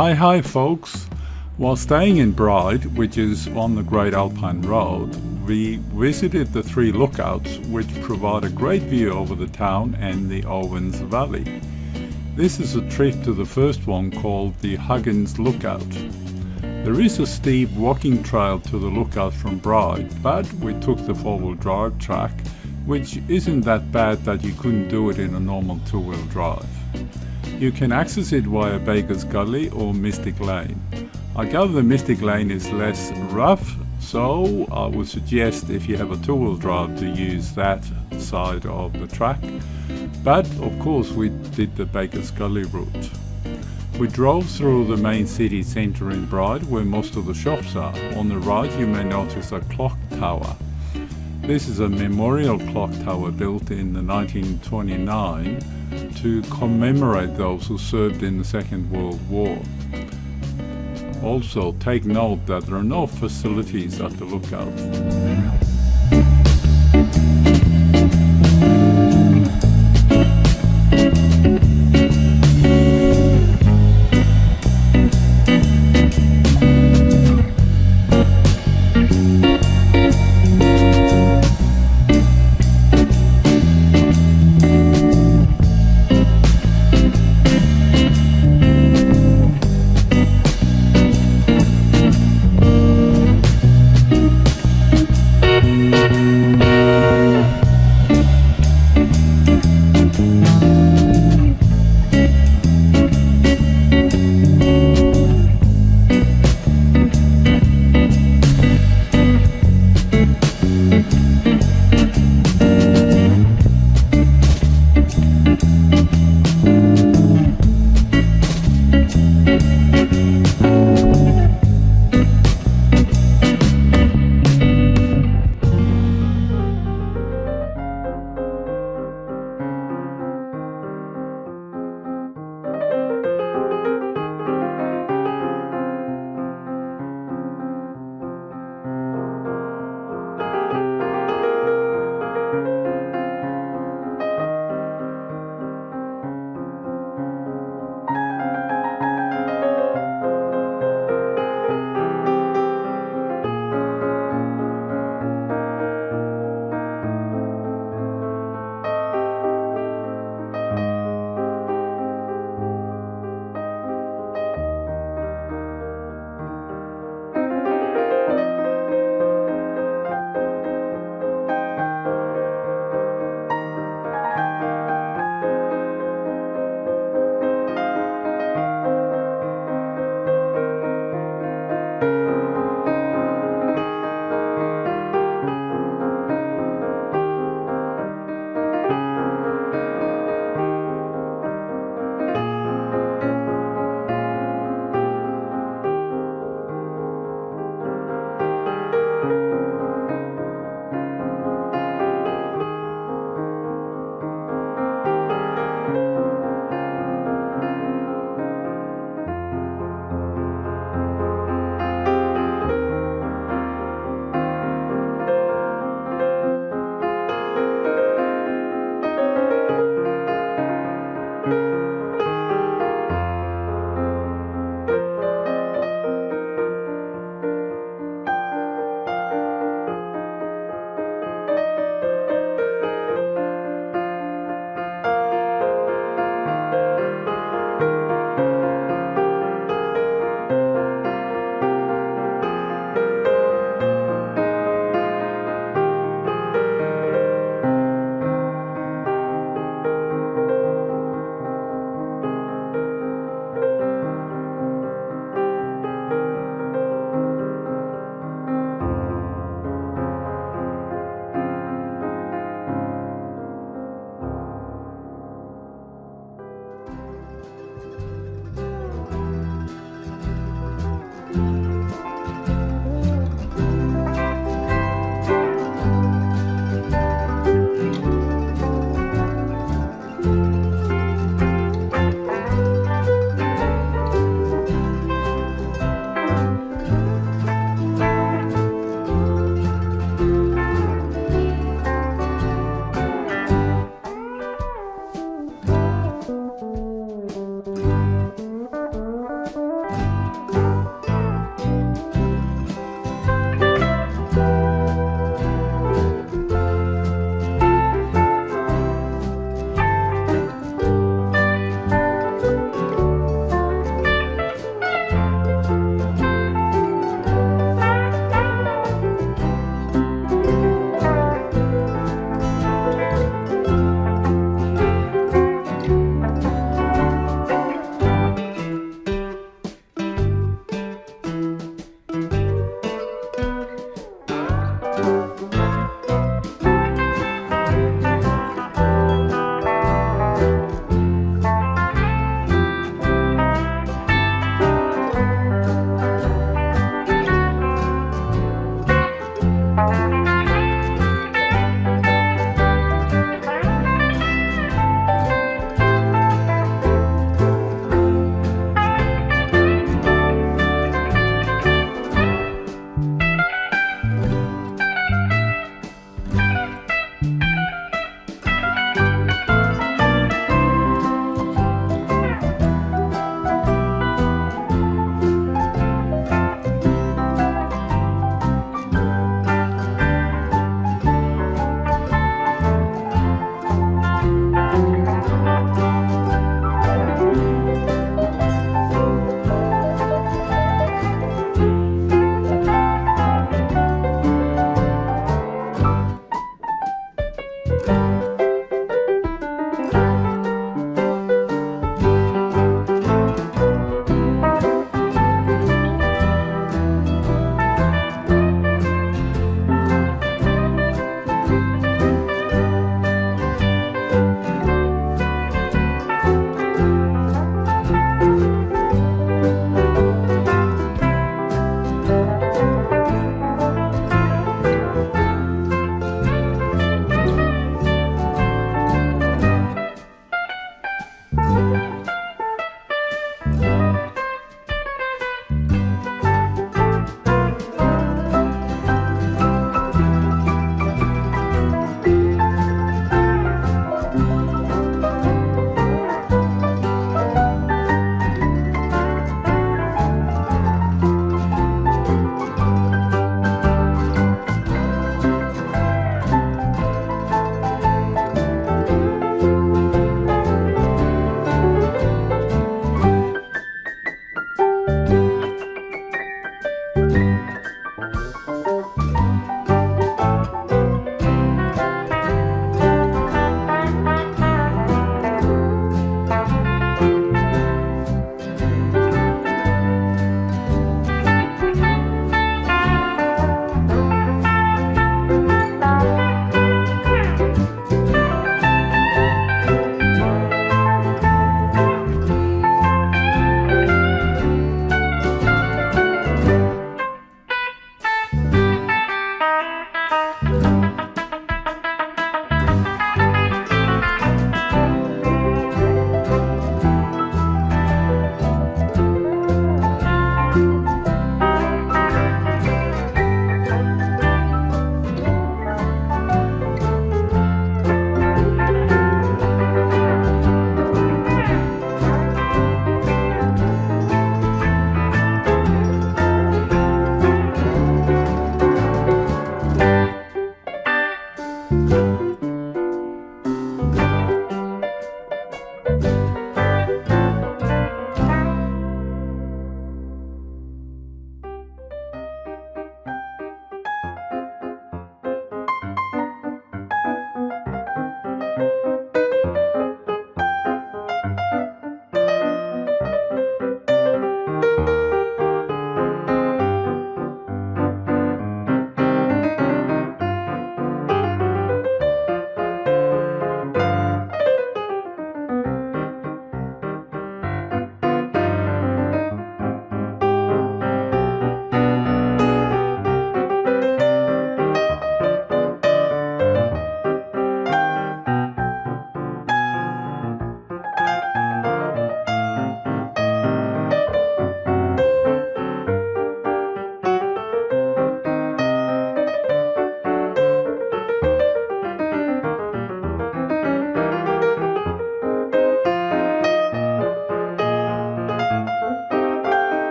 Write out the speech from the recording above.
Hi folks! While staying in Bride, which is on the Great Alpine Road, we visited the three lookouts which provide a great view over the town and the Owens Valley. This is a trip to the first one called the Huggins Lookout. There is a steep walking trail to the lookout from Bride, but we took the four-wheel drive track, which isn't that bad that you couldn't do it in a normal two-wheel drive. You can access it via Baker's Gully or Mystic Lane. I gather the Mystic Lane is less rough, so I would suggest if you have a two-wheel drive to use that side of the track. But of course we did the Baker's Gully route. We drove through the main city centre in Bride where most of the shops are. On the right you may notice a clock tower. This is a memorial clock tower built in 1929 to commemorate those who served in the Second World War. Also, take note that there are no facilities at the lookout.